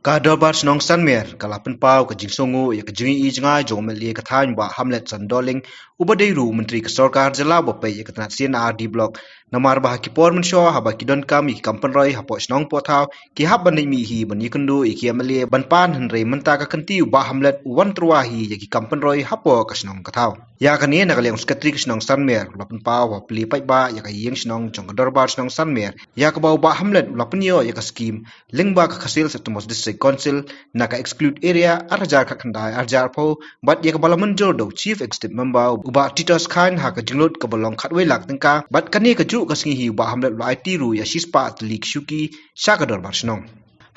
Kadorbar senong sanmer kalapan pau ke jingsongu ya ke jingi i jengai jong MLA kathan Bah Hamlet sandoling ubadeiru menteri kesorkar jela bopai ya ketanat CNR di blok namar bah kipor Mynshwa haba kidon kam i pynroi hapo senong pothau ki hab ban mi hi ban yikundu i ki MLA ban pan hynrei menta ka kanti Bah Hamlet wan tyrwa hi ya ki pynroi hapo ka senong kathau ya kan ye nakaliang sekretari senong sanmer lapan pau wa pli pai ba ya ka yeng senong jong kadorbar senong sanmer ya ka bau Bah Hamlet lapan yo ya ka scheme lingba ka khasil setumos Council naka exclude area arjar ka khandai arjar pho but ye kabala manjor do chief executive member uba titus khan ha ka jinglot ka balong khatwei lak tengka but kani ka ju ka singi hi Bah Hamlet lait ru ya shispa atlik shuki shakador barsnong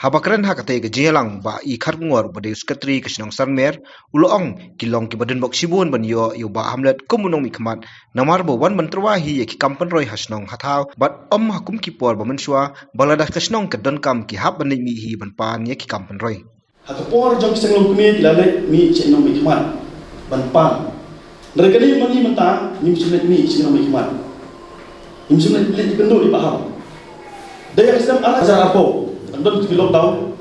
habakran ha ka te ka jelang ba I kharngor bade secretary ka sinong sarmer ulong kilong ki baden bok sibun ban yo Bah Hamlet komunong mi khmat namar bo wan mantrwa hi ye ki pynroi hasnong hathau but hakum ki por ba Mynshwa balada ka sinong ka don kam ki hab ban mi hi ban pan ye ki pynroi Hakapor jom senglong kumi dilalek mi ceknom mi khmat ban pan mereka ni mani mentang ni muslim mi ceknom mi khmat ni muslim li kendu di paham daya Islam ala zarapo andam ti lockdown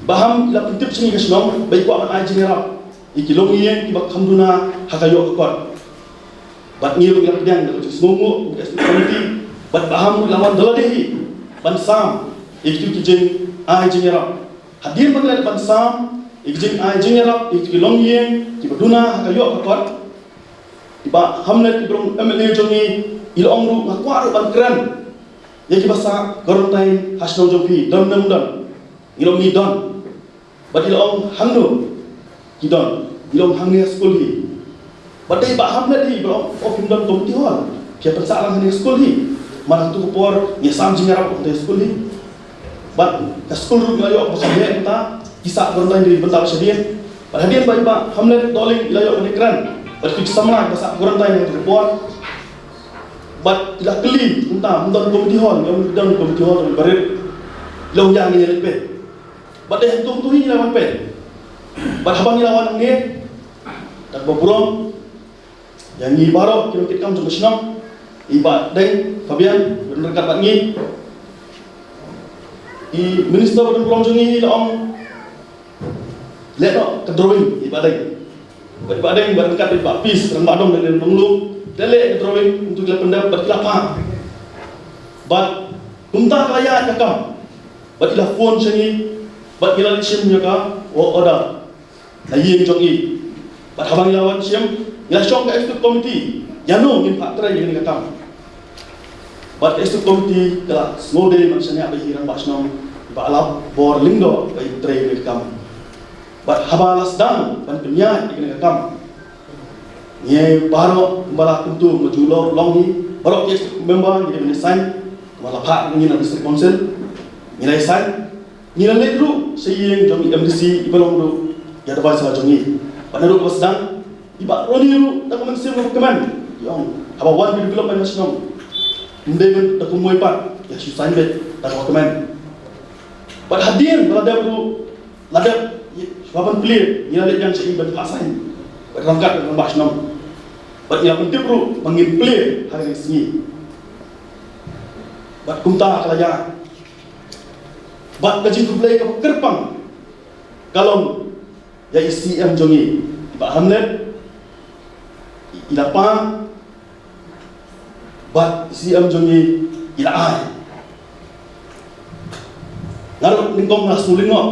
baham la pentip sengi kasnom baik ko akan aji ngerap ikilong yen ki bak khamduna hakayo kot bat ngiru la pedang da semomo committee bat baham lawan daladehi ban sam ikil kijeng aji ngerap hadir bangla ban sam ikjing aji ngerap ikilong yen ki baduna hakayo kot Bah Hamlet ibrong MLA jongi ilong ru ngakwa ban kran ya ki basa gorontai hasno jopi don ilong ni don bat ilong hangno ki don ilong hangne school hi batai Bah Hamlet hi bro ofim don komti hol ki pensa lang hangne school hi marang tu por ya sam jingarap komti school hi bat ka school ru ngayo ko sabe ta kisah gorontai di bentar sedien bat hadian Bah Hamlet doling ilayo ni kran bat ki samla basa gorontai ni report but tidak keli entah komiti hall yang dan komiti hall barit long yang ni lepe but deh tu ni lawan pe but habang ni lawan ni tak berburung yang ni baru kita kam jom senang iba deng Fabian berdekat bat ni I minister berdekat jom ni laong let no ke drawing iba deng berdekat iba pis rembadong dan menglu Dele drawing untuk kita pendapat kelapa. But kumta kaya kakam. But ila phone sengi. But ila sim nyaka o order. Na yeng jongi. But habang ilawan sim ila syong ka executive committee. Yano ngin pak tray ngin kakam. But executive committee kala ngode maksanya ba hirang basnom ba alap bor lingdo ba tray ngin kakam. But habalas dang ban penya ngin kakam. Ye baru bala kuntu majulo longi baru kes member jadi menesan bala pak ngina district council ngina isan ngina ledru seyeng jomi MDC ibalong do ya dapat salah jongi pada ru sedang iba roni ru tak mensim ko keman yang aba wan development national mendeng tak kumoi pat ya susan bet tak ko keman pada hadir bala ru ladap waban clear ngina led yang seiban pasain berangkat dengan basnom Bat yang penting bro, mengimplir hari ini. Bat kumta kalaya. Bat gaji kublai ke kerpang. Kalau ya ICM jongi, Bah Hamlet, ilapa. Bat ICM jongi ilaai. Ngaruh ningkong nasuling ngok.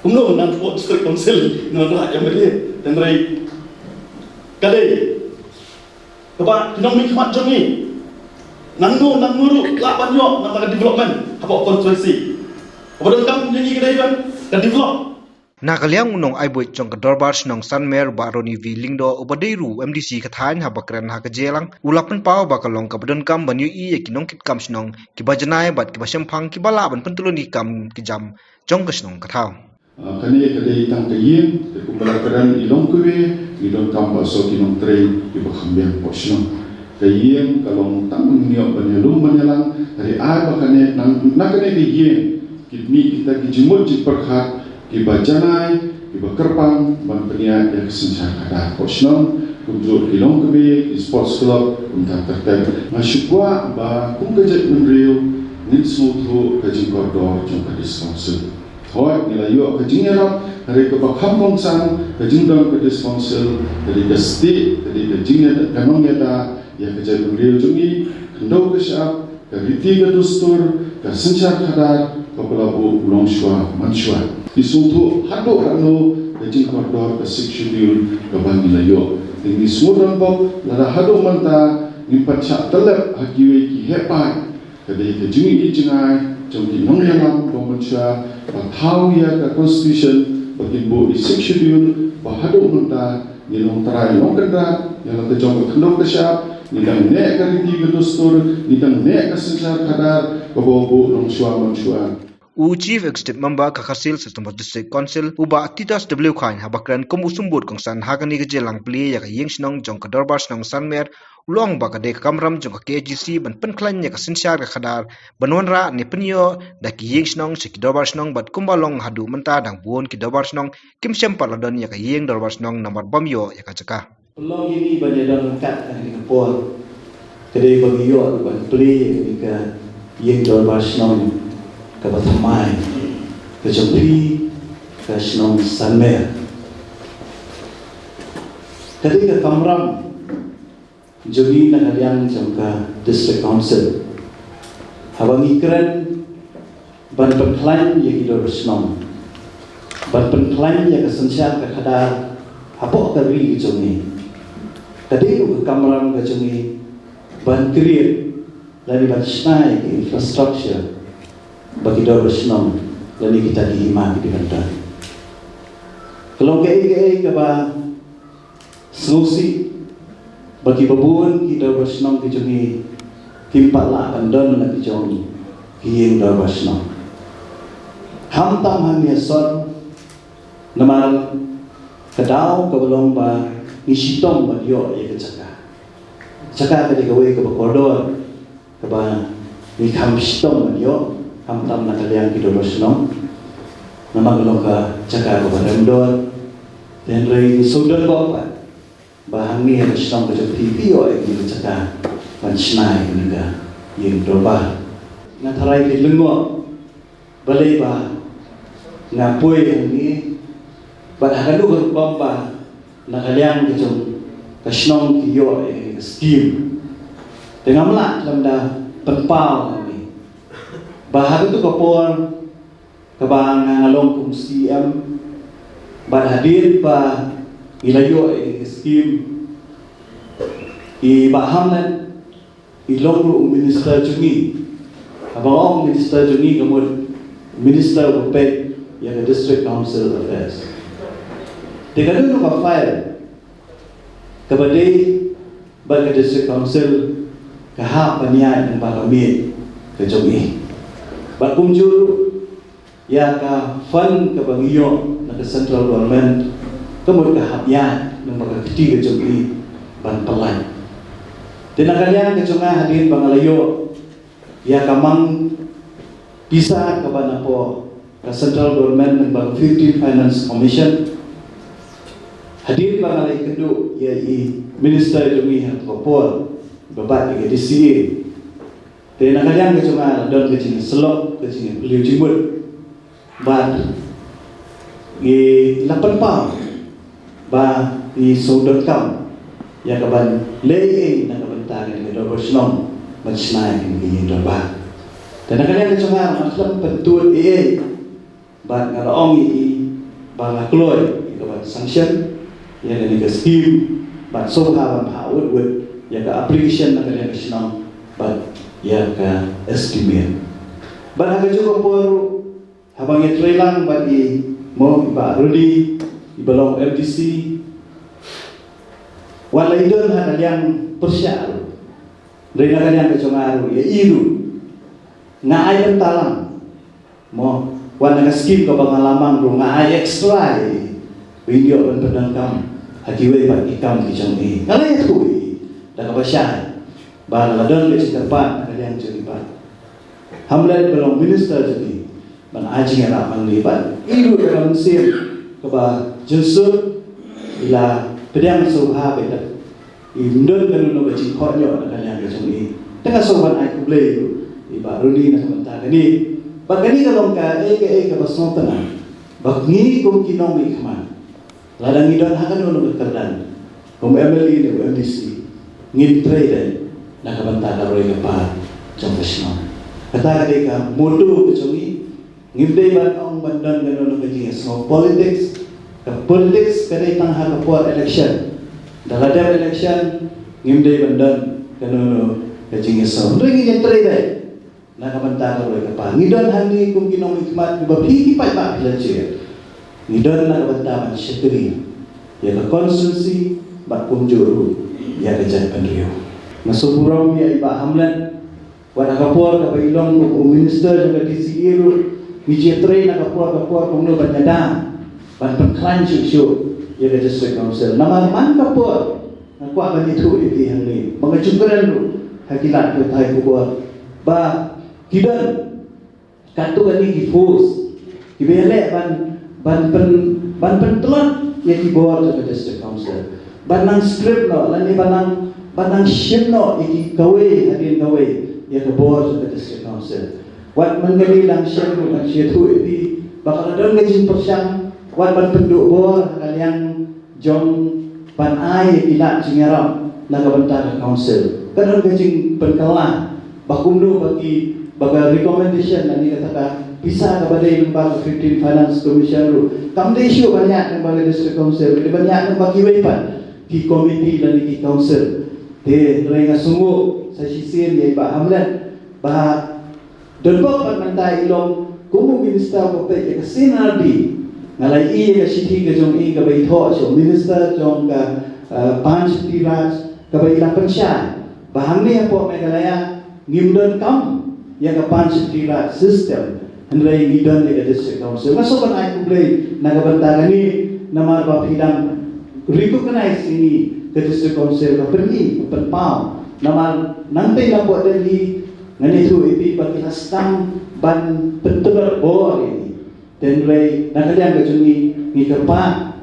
Kumno nang po district council nang rakyat MLA dan rai kadai. Keba tinong mi khmat jongi nangnu lapan yo nang ka development apa konstitusi apa kam nyanyi kedai kan ka develop nakaliang unong aiboy chong kadorbar senong sanmer baroni vilingdo ubadeiru MDC kathan habakran ha ka jelang ulapan pau bakalong ka badon kam banyu I kinong kit kam senong ki bajanai bat ki basem phang ki bala ban pentuluni kam ki jam jong ka senong kathau kani kadai tang kayin ke kumbalakan ilong kuwe ilong kamba so kinong train iba khambiang posno kayin kalong tang niyo banyalum banyalang dari ai bakane nakane kayin kidmi kita kijimul jik perkhat ki bajanai ki bakerpang ban penia yang sensa kada posno kunjur ilong kuwe sports club untuk tertek masyukwa ba kung kajat menriu nin smuthu kajing koridor jong kadis council Thôi nila yo ke jingerap hari ke kampung sang ke jingdang ke dis council dari ke state dari ke jinger kanong yada ya ke jadi real jungi kendau ke syap ke riti ke dustur ke sencar kadar ke pelabu Mynshwa Mynshwa disuntuk hadok rano ke jing koridor ke 6 schedule ke bang nila yo tinggi semua rampok lada hadok manta nimpat syak telep hakiwe ki hepai kadai ke jingi jengai jomki nong yalam Mynshwa tahu ya ke constitution bagi bu di 6 schedule bahaduk nunta nilong terai nong kendra yang nanti jom kendok ke syap nidang nek ke riti ke dustur nidang nek ke sencar kadar ke bawah bu Mynshwa Chief Executive Member Kakasil System District Council Uba Titas W Khain habakran kum usumbut kongsan hagani ke jelang pli ya ying snong jong ka dorbar snong sanmer ulong ba ka de kamram jong ka KGC ban penklan ya ka sinsyar ka khadar banwanra ne penyo da ki ying snong sik dorbar snong bat kumbalong hadu menta dang buon ki dorbar snong kim sem paladon ya ka ying dorbar snong nomor bamyo ya ka jaka pelong ini banyak dalam kat di kapal kedai bagi yo ban pli ka ying dorbar snong ke Batamai, ke Jambi, ke Senong Sanmer. Ketika Kamram, Jogi nak yang jangka District Council, habangi keren, ban penklan yang hidup Senong, ban penklan yang kesensial ke kadar, apa kari Jogi. Ketika ke Kamram ke Jogi, ban create, lagi ban senai ke infrastructure. Bagi dorbar senong dan kita dihima di bandar. Kalau ke ba solusi bagi babun kita dorbar senong ke jungi timpat lah bandar nak jungi kieng dorbar senong. Hamtam hanya son nama kedau ke belum ba nisitong ba yo ya kecaka. Caka ke gawe ke koridor ke ba ni kamstong ba yo hamtam nak kalian kita bersenang, nama geloka cakap kepada mendor, dan dari saudara bapa, bahan ni harus senang kerja TV oleh kita cakap, mencenai mereka yang berubah. Natarai di lengok, balai bah, ngapui yang ni, pada kalau berbapa, nak kalian kerja, kesenang kio skim, dengan melak dalam dah penpau. Bahar itu kapor kabang ngalong kum CM bad hadir pa ilayo skim I Bah Hamlet ilong minister jungi abang minister jungi kemudian minister upet yang district council affairs dengan itu ka file kepada bagi district council kahap panian yang bakamit ke jungi Bakumjur ya ka fund ke bangiyo na central government kemudian ke hapyan ng mga ketiga jogi ban pelai. Tinakalian ke junga hadin bangalayo ya kamang bisa ke bana po ke central government ng bang 15 finance commission hadin bangalay kedu ya I minister jogi hat kopor babat ke DCA. Tapi nak kalian ke cuma don ke sini selok ke sini beliau jibut, bad, di 8 pound, bah di so.com, ya kaban lei nak kaban tarik ke dorbar senong, mencenai ke ini dorbar. Dan nak kalian ke cuma maklum pentul bad kalau orang ini bah keluar, kaban sanction, ya dari ke scheme, bad sohaban power, ya ke application nak kalian ke senong, bad ya ka estimate. Bahkan juga por habangnya trailang bagi mau ba Rudi ibalong LDC walai don hal yang persyar dari nak yang kecongaru ya iru ngai talang mo wana skim ko pengalaman ro ngai extra video ban pedangkam hakiwe ba ikam kicangi ngalai tu dah kapasya ba ladon le cepat kalian cerita Hamlet belum minister jadi ban aji era manglibat iru dalam sir keba jesur ila pedang soha beda indon dan no baci khonyo kalian kecungi tengah soban ai kuble iba Rudi nak mentah ni Bagani kalau ka basong tanah. Bagni kum kinong ikman. Ladang idon hakan ulung kerdan. Kum MLA ni MDC. Ngin trade nakabanta ka roy pa jongkasno. Kata ka modu kecungi ngibdei ban ong bandan ganon ngajing so politics kadai tang ha ka election. Dalam election ngibdei bandan ganon ngajing so. Ringi ngin trade nakabanta ka roy pa. Ngidon hani kum kinong ikmat babi pa ba bilaje. Ngidon nakabanta man syekri. Ya ka constituency bat kumjuru ya ka jan panrio. Masuburong ya Bah Hamlet wan kapor ka bailong ko minister ka DCE ru wijetre na kapor kumno banyada ban pengklan syu ya ka district council nama man kapor aku akan itu di hangni mengajungkan ru hakilat ko thai ko ba kidan katu kani ki force kibele ban pentelon ya ki board ka district council banang script no lani banang ship no iki gawe hadin gawe ya ke board of the district council wat mengali lang siya ng siya tu ipi bakal ada ngajin persyang wat ban penduk board kaliang jong ban ai ila cingaram nagabanta council kadang ngajin penkalan bakumdo bagi recommendation nani kata bisa kepada lembaga 15 finance commission ru kamde issue banyak lembaga district council banyak bagi wepan di komiti dan di council de renga sungguh sa sisin ya Bah Hamlet bah donbok pantai ilong kumu minister ko pe ke sinardi ngalai i ka sithi ke jong i ka bai tho so minister jong ka panch tiraj ka bai la pensya bahangni apo megalaya ngimdon kam ya ka panch tiraj system hynrei ngidon le district council maso ban ai kublei nagabanta ni namar ba pidang recognize ini ke district council ka pergi penpau nama nanti la buat dari ngani tu ipi bagi hastam ban pentebar bor ini dan rei nakalian ke juni ni kerpa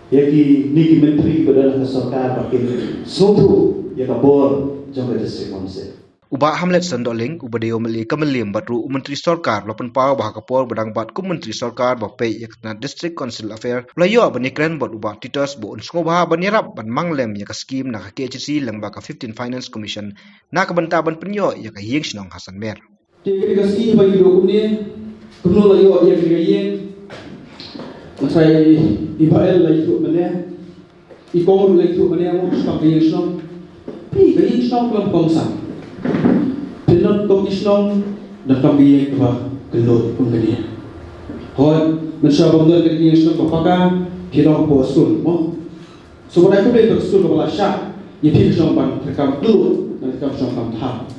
ya ki ni ki menteri kedalam sarkar bagi suatu ya ka bor jong district council Bah Hamlet sandoling ubadeo MLA kamelim batru menteri sarkar lopen pau bah kapor badang bat kum menteri sarkar bape yakna district council affair layo banikren bot ubah titos bo unsngo bah banirap ban manglem ya ka scheme na ka KHC lengba ka 15 finance commission na ka banta ban penyo ya ka yeng sinong Hasan Mer te ka scheme bagi do kumne kuno layo ya ka yeng masai ibael layo mane ikomor layo mane mo sa ka yeng sinong pi ka yeng sinong kelam komsa Pinon komisyon dan kami kepada kelut pengguna. Hoi, Mynshwa bangga kerja yang sudah berpakai kira posul, mo. Sebenarnya aku beli posul kepada syak, ia pilih sampan rekam kelut dan rekam sampan thap.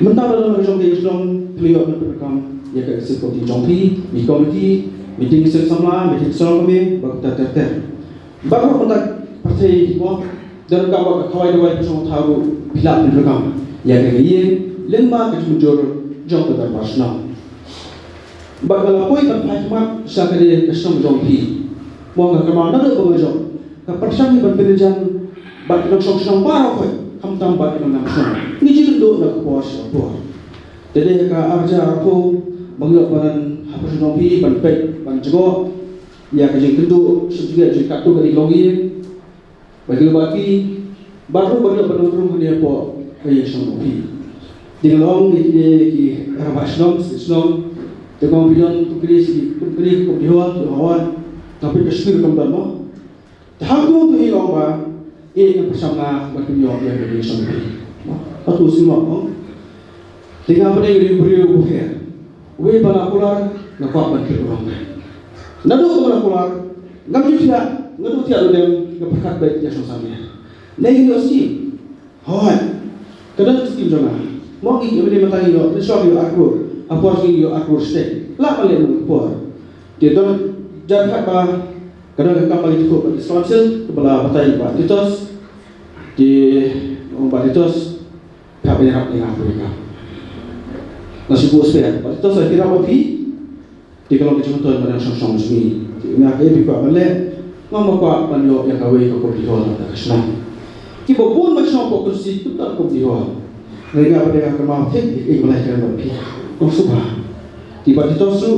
Mentara dalam rekam yang sudah beliau rekam ia kerja seperti jompi, di komiti, meeting sama, meeting kami, bakta terter. Baru kontak partai mo dan kawan kawai dua person tahu bila rekam. Ya kaya lemba kejujur jong ketar pasna. Bagala poi kan hikmat sakade kesam jongpi. Mo ga kama na do bangajong. Ka persang ban penejan bak nok sok sang baro koi. Kam tam bak nok sang. Ni jil do na pos po. Dede ka arja ko bangyo ban hapus jongpi ban pek ban jego. Ya ka jing kendu sujud jing katu ka dilongi. Bagi baru bangyo ban rum dia po kaya sanggupi. Di dalam ki rabasnom, sisnom, dengan bilang tukri kudiwa, tuhawan, tapi kesepir kembali. Tahu tu hilang ba, yang bersama berkunyah yang kaya sanggupi. Atau semua, dengan apa yang beriu bukan, we balakular nakap berkir orang. Nado balakular, ngadu tiada dem keperkat baik yang sama. Negi osi, hoi. Kadang skim jona, mau ini beli matang yo, besok yo akur, apa sih yo akur stay, lah balik mengupor. Dia tu jangan apa, kadang kapal itu kau bagi sponsor, kepala batai buat ditos, di buat ditos, tak banyak dengan mereka. Nasi bus per, buat ditos saya kira apa di kalau kita contoh mana song sini, ini apa yang dibuat balik, ngomong apa banyak yang kawai kau dijual tak senang. Kita pun macam apa kursi tu tak kau dijual. Mereka pada yang kemau fit, ikut melahirkan berpihak. suka. Tiba di tosu,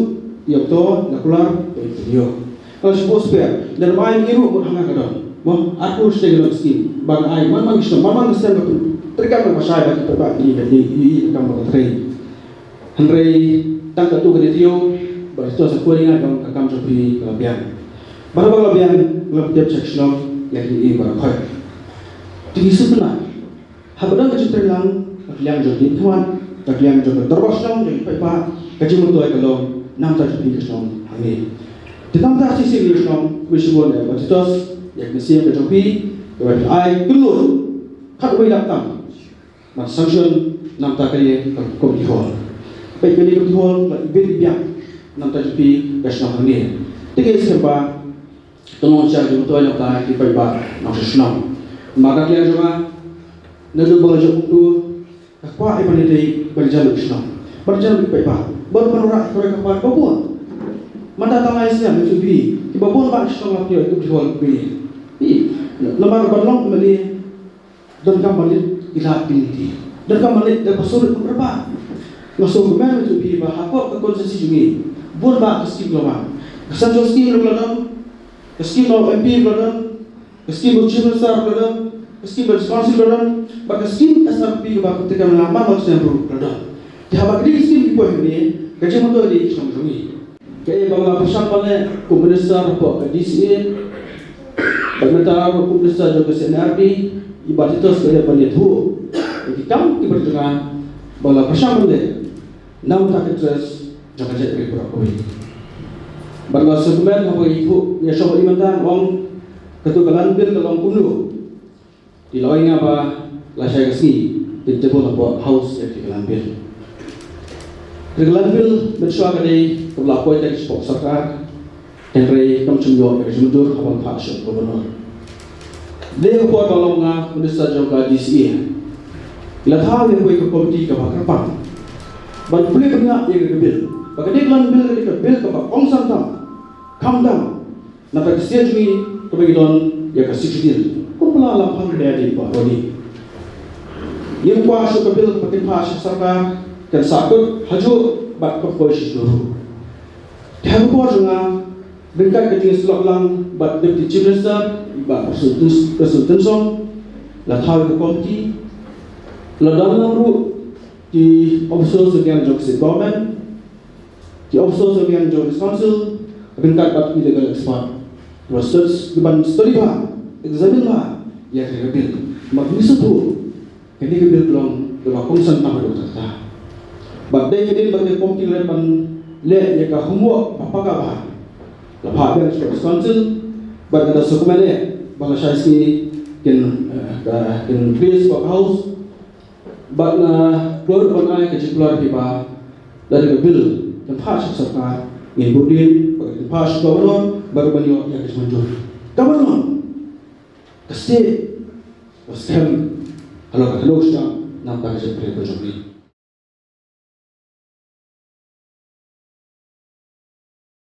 ia betul, nak keluar, video. Kalau suppose per, dan main iru berhangga kadang. Mo, aku stay dalam skim. Bang ai, man Islam betul. Terkait dengan masyarakat kita pak di kamar terkait. Hynrei tangkat tu kedio, baru tu sekolah ingat kau kakam seperti kelabian. Baru kelabian, kelabian seksual yang ini baru kau. Jadi sebenarnya, habang kejutan yang jadi tuan, yang jadi terbosong, jadi pak, kaji mutuai kalau nam tak jadi kesong hangi. Tentang tak sisi kesong, wisbon ya, baru tu yang mesti yang kejopi, baru ai keluar, kat boleh datang. Mas sanction nam tak kali komiti hall. Baik kali komiti hall, ibit biak nam tak jadi kesong hangi. Tiga siapa, tolong cari mutuai yang tak kita pak nam kesong. Maka dia juga negeri belajar itu, apa yang menjadi berjalan berjalan baik pak. Baru menurut mereka kapan babon. Mana datang Islam itu bi, babon pak Islam lapio itu jual bi. Lembar balong kembali dan kembali ilah binti. Dan kembali dan pasur berapa? Masuk kemana itu bi bah apa konsesi juga. Bon pak skim lama. Kesan skim lama, skim MP lama, skim berjiwa besar lama. Skim bersponsor lama, bagi skim SRP kepada ketika melambang maksudnya berada. Jika bagi skim dibuat ini, kerja motor di Islam ini. Kaya bangla persamaan komunisar apa DCA, bagaimana komunisar juga SNRD, ibarat itu sebagai penyetu. Jadi kamu diperjuangkan bangla persamaan nam tak interest jangan jadi berapa ini. Bangla sebenarnya apa itu? Ya sobat iman orang ketugalan bil dalam kuno. Di lain apa lasai kasi kita pun apa house yang dilambil. Dilambil Mynshwa kali berlaku dari sport serkar hynrei kamcunyo yang jujur kawan passion gubernur. Dia buat balonga mendesak juga DCA. Latah yang boleh komiti kebakarpan. Ban boleh banyak yang bil. Bagi dia lambil ketika bil kepak kongsan tam, kamdam. Nampak dia juga kebagian yang kasih kecil. Kumpulan lapan dari Pak Roni. Yang kuasa kebil pakai pasal serkar dan sakut haju bak kepolisi dulu. Dia kuasa dengan dekat ketinggian selok bak deputy chief minister bak presiden song lah tahu ke komiti lah dalam di official sebagian joksi government di official sebagian joksi council dekat bak illegal export. Proses depan studi examine lah ya kebil makni sebut kini kebil belum kongsan tak ada kata badai kebil bagi komiti lepan le ya ka homework apa kah lepas yang sports council bagi ada dokumen le bala syaiski kin base work house bagna keluar banai ke keluar tiba dari kebil dan pas serta ingin berdiri bagi pas gubernur baru beliau yang dismanjur gubernur Kasi, waskam, kalau sudah nampak seperti itu.